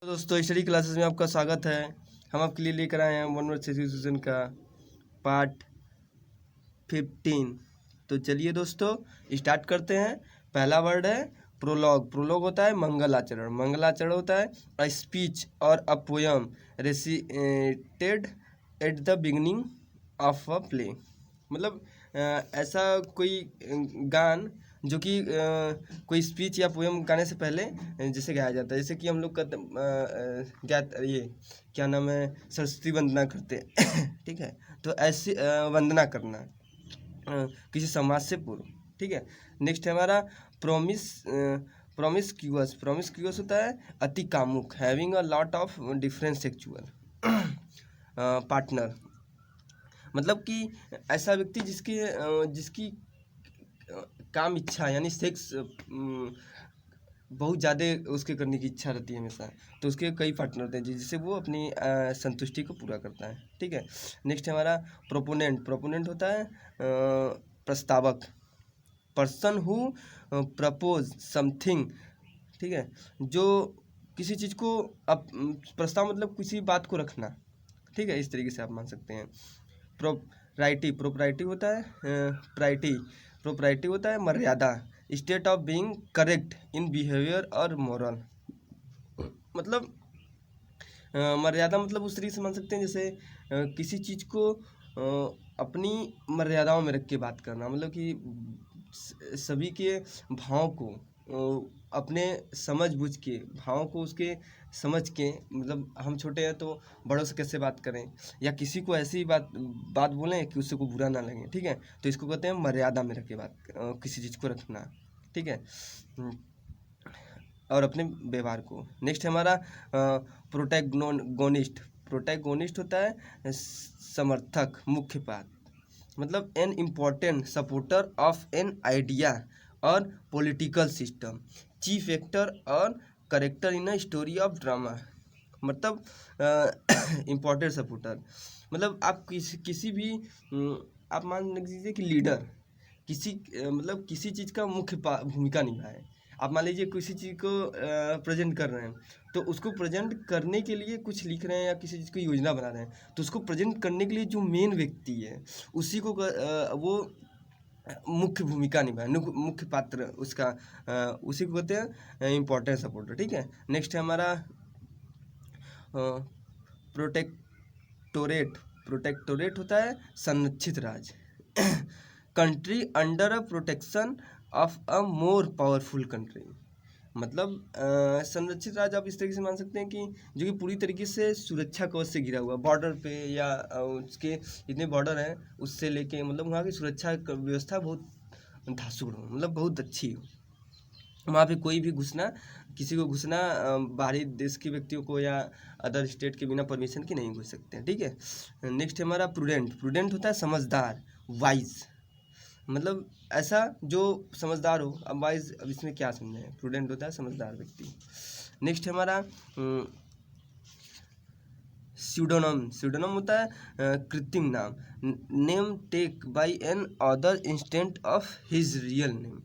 दोस्तों study classes में आपका स्वागत है। हम आपके लिए लेकर आए हैं वन वर्ड सेशन का पार्ट 15। तो चलिए दोस्तों स्टार्ट करते हैं। पहला वर्ड है प्रोलॉग। प्रोलॉग होता है मंगल आचरण। मंगल आचरण होता है अ स्पीच और a poem recited at the beginning of a play. मतलब ऐसा कोई गान जो कि कोई स्पीच या पोयम गाने से पहले जैसे गाया जाता है। जैसे कि हम लोग का ये क्या नाम है, सरस्वती वंदना करते हैं ठीक है। तो ऐसी वंदना करना किसी समाज से पूर्व, ठीक है। नेक्स्ट है हमारा प्रोमिस्क्यूअस। प्रोमिस्क्यूअस होता है अति कामुक, having a lot of different sexual partner. मतलब कि ऐसा व्यक्ति जिसकी काम इच्छा यानी सेक्स बहुत ज़्यादा उसके करने की इच्छा रहती है हमेशा। तो उसके कई पार्टनर होते हैं जिससे वो अपनी संतुष्टि को पूरा करता है, ठीक है। नेक्स्ट है हमारा प्रोपोनेंट। प्रोपोनेंट होता है प्रस्तावक, पर्सन हु प्रपोज समथिंग, ठीक है। जो किसी चीज़ को प्रस्ताव मतलब किसी बात को रखना, ठीक है। इस तरीके से आप मान सकते हैं। प्रोप्राइटी। प्रोप्राइटी होता है प्रोप्राइटी होता है मर्यादा, state of being correct in behaviour और मोरल। मतलब मर्यादा मतलब उस तरीके से मान सकते हैं जैसे किसी चीज़ को अपनी मर्यादाओं में रख के बात करना। मतलब कि सभी के भाव को अपने समझ बुझ के, भाव को उसके समझ के, मतलब हम छोटे हैं तो बड़ों से कैसे बात करें, या किसी को ऐसी बात बोलें कि उससे को बुरा ना लगे, ठीक है। तो इसको कहते हैं मर्यादा में रख के बात किसी चीज़ को रखना, ठीक है, और अपने व्यवहार को। नेक्स्ट है हमारा प्रोटैगोनिस्ट। प्रोटैगोनिस्ट होता है समर्थक, मुख्य पात्र। मतलब an important supporter of an idea और पॉलिटिकल सिस्टम, चीफ एक्टर और character in a story of drama. मतलब इम्पोर्टेंट सपोर्टर मतलब आप किसी भी आप मान लीजिए कि लीडर मतलब किसी चीज़ का मुख्य भूमिका निभाए। आप मान लीजिए किसी चीज़ को प्रेजेंट कर रहे हैं, तो उसको प्रेजेंट करने के लिए कुछ लिख रहे हैं या किसी चीज़ की योजना बना रहे हैं, तो उसको प्रेजेंट करने के लिए जो मेन व्यक्ति है उसी को वो मुख्य भूमिका निभाए, मुख्य पात्र उसका उसी को कहते हैं इम्पोर्टेंट सपोर्टर, ठीक है। नेक्स्ट है हमारा प्रोटेक्टोरेट। प्रोटेक्टोरेट होता है संरक्षित राज country under a protection of a more powerful country. मतलब संरक्षित राज्य आप इस तरीके से मान सकते हैं कि जो कि पूरी तरीके से सुरक्षा कवच से घिरा हुआ, बॉर्डर पे या उसके जितने बॉर्डर हैं उससे लेके, मतलब वहाँ की सुरक्षा व्यवस्था बहुत धांसुड़ हो, मतलब बहुत अच्छी हो। वहाँ पे कोई भी किसी को घुसना बाहरी देश के व्यक्तियों को या अदर स्टेट के बिना परमिशन के नहीं घुस सकते हैं, ठीक है। नेक्स्ट है हमारा प्रूडेंट। प्रूडेंट होता है समझदार, वाइज। मतलब ऐसा जो समझदार हो। अब वाइज, अब इसमें क्या समझें, प्रूडेंट होता है समझदार व्यक्ति। नेक्स्ट है हमारा स्यूडोनम। स्यूडोनम होता है कृत्रिम नाम, name take by another instant of his real name.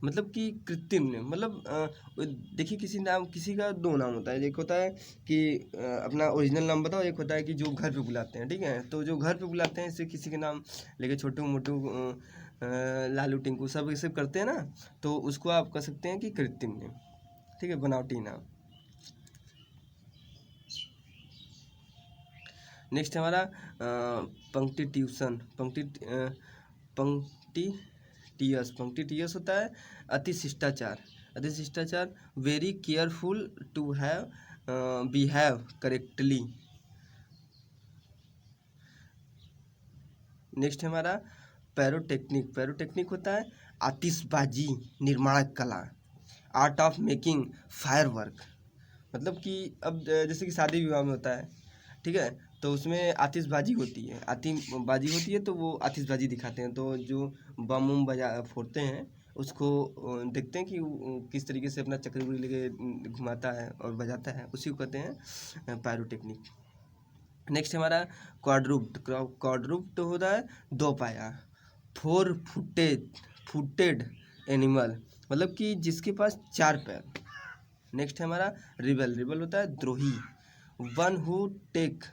मतलब कि कृत्रिम नेम, मतलब देखिए किसी का दो नाम होता है। एक होता है कि अपना ओरिजिनल नाम बताओ, एक होता है कि जो घर पे बुलाते हैं, ठीक है। तो जो घर पे बुलाते हैं इससे किसी के नाम लेके छोटू मोटू लालू टिंकू सब ये सब करते हैं ना, तो उसको आप कह सकते हैं कि कृत्रिम नेम, ठीक है, बनावटी नाम। नेक्स्ट हमारा पंक्टिट्यूशन। पंक्टिटियस होता है अति शिष्टाचार। अति शिष्टाचार very careful to have behave correctly. Next हमारा पैरोटेक्निक। पैरोटेक्निक होता है आतिशबाजी, निर्माण कला, art of making firework. मतलब कि अब जैसे कि शादी विवाह में होता है, ठीक है, तो उसमें आतिशबाजी होती है, तो वो आतिशबाजी दिखाते हैं। तो जो बम उम फोड़ते हैं उसको देखते हैं कि किस तरीके से अपना चक्री लेके घुमाता है और बजाता है, उसी को कहते हैं पायरोटेक्निक। नेक्स्ट हमारा क्वाड्रूप्ड। क्वाड्रूप्ड होता है दो पाया, फुटेड एनिमल। मतलब कि जिसके पास चार पैर, नेक्स्ट है हमारा रिबल। रिबल होता है द्रोही, one who take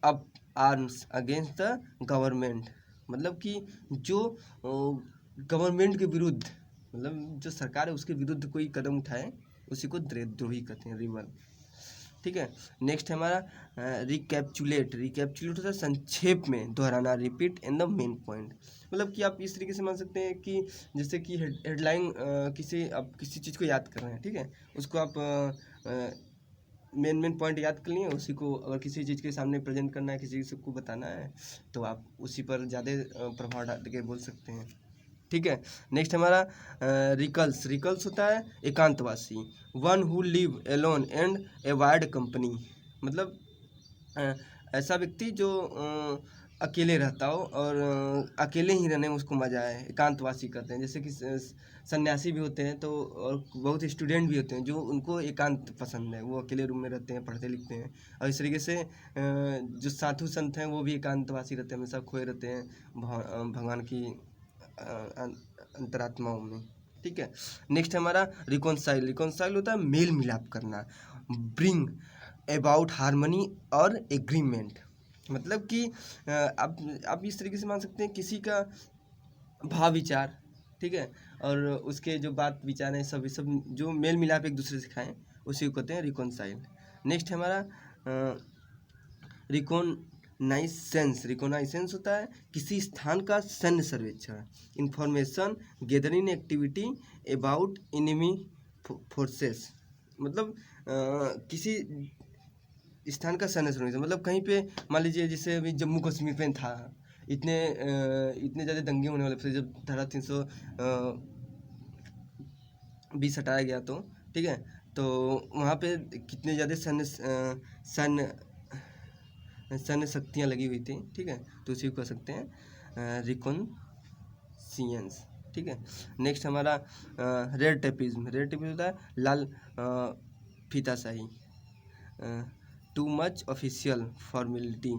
up arms against the government, मतलब कि जो गवर्नमेंट के विरुद्ध, मतलब जो सरकार है उसके विरुद्ध कोई कदम उठाए उसी को द्रोही कहते हैं, रिबल। ठीक है। नेक्स्ट है हमारा रिकैप्चुलेट। रिकैप्चुलेट होता है संक्षेप में दोहराना, repeat in the main point, मतलब कि आप इस तरीके से मान सकते हैं कि जैसे कि हेडलाइन आप किसी चीज़ को याद कर रहे हैं, ठीक है, उसको आप मेन पॉइंट याद कर लिए, उसी को अगर किसी चीज़ के सामने प्रेजेंट करना है, किसी को बताना है, तो आप उसी पर ज़्यादा प्रभाव डाल के बोल सकते हैं। ठीक है। नेक्स्ट हमारा रिकल्स। रिकल्स होता है एकांतवासी, one who live alone and avoid company, मतलब ऐसा व्यक्ति जो अकेले रहता हो और अकेले ही रहने में उसको मज़ा आए, एकांतवासी कहते हैं। जैसे कि सन्यासी भी होते हैं, तो और बहुत स्टूडेंट भी होते हैं जो उनको एकांत पसंद है, वो अकेले रूम में रहते हैं, पढ़ते लिखते हैं। और इस तरीके से जो साधु संत हैं वो भी एकांतवासी रहते हैं, हमेशा खोए रहते हैं भगवान की अंतरात्माओं में। ठीक है। नेक्स्ट हमारा रिकॉन्साइल। रिकॉन्साइल होता है मेल मिलाप करना, ब्रिंग अबाउट हार्मनी और एग्रीमेंट, मतलब कि आप इस तरीके से मान सकते हैं किसी का भाव विचार, ठीक है, और उसके जो बात विचार हैं सब जो मेल मिलाप एक दूसरे से खाएं, उसी को कहते हैं रिकॉन्साइल। नेक्स्ट हमारा रिकॉनाइसेंस। रिकॉनाइसेंस होता है किसी स्थान का सैन्य सर्वेक्षण, information gathering activity about enemy forces, मतलब किसी स्थान का सैन्य सर्वेक्षण, मतलब कहीं पे मान लीजिए जैसे अभी जम्मू कश्मीर पे था, इतने ज़्यादा दंगे होने वाले थे जब धारा 320 हटाया गया, तो ठीक है, तो वहाँ पे कितने ज़्यादा सैन्य शक्तियाँ लगी हुई थी, ठीक है, तो उसी को कह सकते हैं रिकॉन्सियंस। ठीक है। नेक्स्ट हमारा रेड टेपिज्म। रेड टेपिज्म होता है लाल फीताशाही, टू मच ऑफिशियल फॉर्मेलिटी,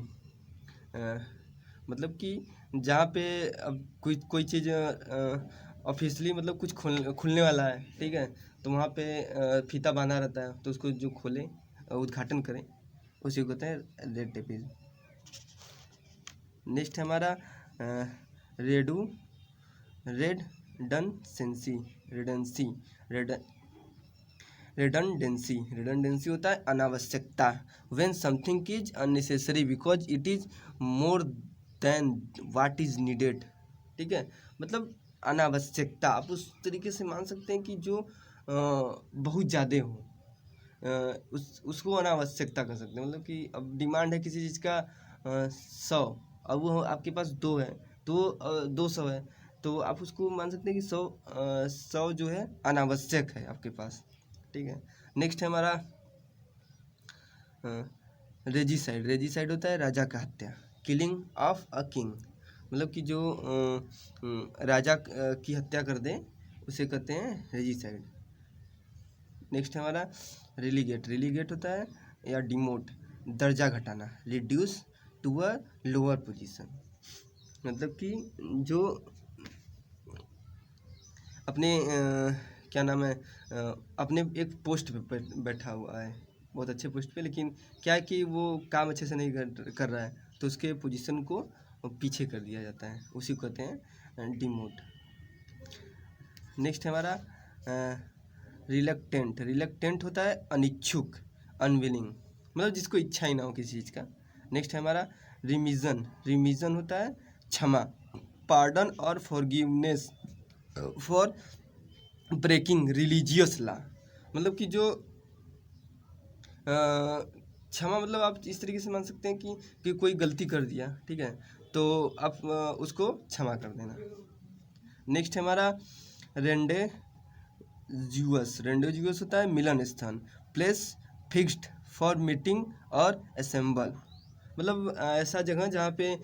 मतलब कि जहाँ पे अब कोई चीज़ ऑफिशियली मतलब कुछ खुलने वाला है, ठीक है, तो वहाँ पे फीता बांधा रहता है, तो उसको जो खोले उद्घाटन करें उसी को कहते हैं रेड टेपिज्म। नेक्स्ट है हमारा रेडंडेंसी। रिडंडेंसी होता है अनावश्यकता, when something is unnecessary because it is more than what is needed. ठीक है, मतलब अनावश्यकता आप उस तरीके से मान सकते हैं कि जो बहुत ज़्यादा हो, उसको अनावश्यकता कर सकते हैं, मतलब कि अब डिमांड है किसी चीज़ का 100, अब वो आपके पास 2 है, तो 200 है, तो आप उसको मान सकते हैं कि 100 जो है अनावश्यक है आपके पास। ठीक है। नेक्स्ट है हमारा रेजिसाइड। रेजिसाइड होता है राजा का हत्या, किलिंग ऑफ अ किंग, मतलब कि जो राजा की हत्या कर दे उसे कहते हैं रेजिसाइड। नेक्स्ट है हमारा रिलीगेट। रिलीगेट होता है या डिमोट, दर्जा घटाना, reduce to a lower position, मतलब कि जो अपने क्या नाम है अपने एक पोस्ट पे बैठा हुआ है, बहुत अच्छे पोस्ट पे, लेकिन क्या है कि वो काम अच्छे से नहीं कर रहा है, तो उसके पोजीशन को पीछे कर दिया जाता है, उसी को कहते हैं डिमोट। नेक्स्ट है हमारा रिलक्टेंट। रिलक्टेंट होता है अनिच्छुक, अनविलिंग, मतलब जिसको इच्छा ही ना हो किसी चीज़ का। नेक्स्ट है हमारा रिमिजन। रिमिजन होता है क्षमा, पार्डन और forgiveness for breaking religious law, मतलब कि जो क्षमा, मतलब आप इस तरीके से मान सकते हैं कि कोई गलती कर दिया, ठीक है, तो आप उसको क्षमा कर देना। नेक्स्ट है हमारा रेंडेजुअस। रेंडेजुअस होता है मिलन स्थान, प्लेस फिक्स्ड फॉर मीटिंग और असेंबल, मतलब ऐसा जगह जहाँ पे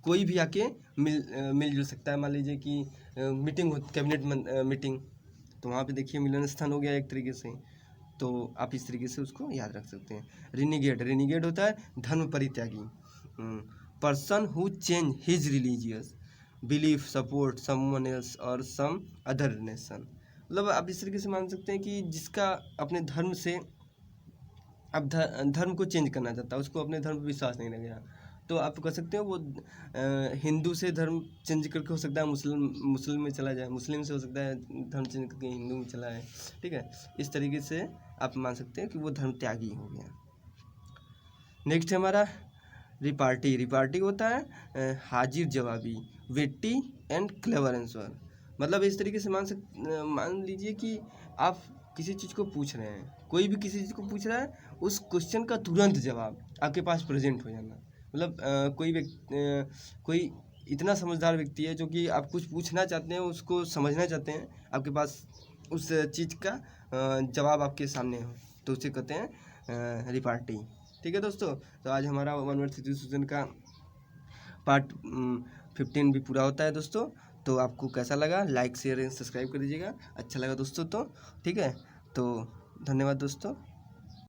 कोई भी आके मिलजुल सकता है। मान लीजिए कि मीटिंग हो, कैबिनेट मीटिंग, तो वहाँ पे देखिए मिलन स्थान हो गया एक तरीके से, तो आप इस तरीके से उसको याद रख सकते हैं। रिनिगेट। रिनिगेट होता है धर्म परित्यागी, person who change his religious belief, support someone else और सम अदर नेशन, मतलब आप इस तरीके से मान सकते हैं कि जिसका अपने धर्म से अब धर्म को चेंज करना चाहता है, उसको अपने धर्म पर विश्वास नहीं रहेगा, तो आप कह सकते हो वो हिंदू से धर्म चेंज करके हो सकता है मुस्लिम में चला जाए, मुस्लिम से हो सकता है धर्म चेंज करके हिंदू में चला जाए, ठीक है। इस तरीके से आप मान सकते हैं कि वो धर्म त्यागी हो गया। नेक्स्ट है हमारा रिपार्टी। रिपार्टी होता है हाजिर जवाबी, विट्टी एंड क्लेवर आंसर। मतलब इस तरीके से मान लीजिए कि आप किसी चीज़ को पूछ रहे हैं, कोई भी किसी चीज़ को पूछ रहा है, उस क्वेश्चन का तुरंत जवाब आपके पास प्रेजेंट हो जाना। मतलब कोई इतना समझदार व्यक्ति है जो कि आप कुछ पूछना चाहते हैं, उसको समझना चाहते हैं, आपके पास उस चीज़ का जवाब आपके सामने हो, तो उसे कहते हैं रिपार्टी। ठीक है दोस्तों, तो आज हमारा वन वर्ड सिचुएशन का पार्ट 15 भी पूरा होता है दोस्तों। तो आपको कैसा लगा, लाइक शेयर एंड सब्सक्राइब कर दीजिएगा, अच्छा लगा दोस्तों तो ठीक है। तो धन्यवाद दोस्तों।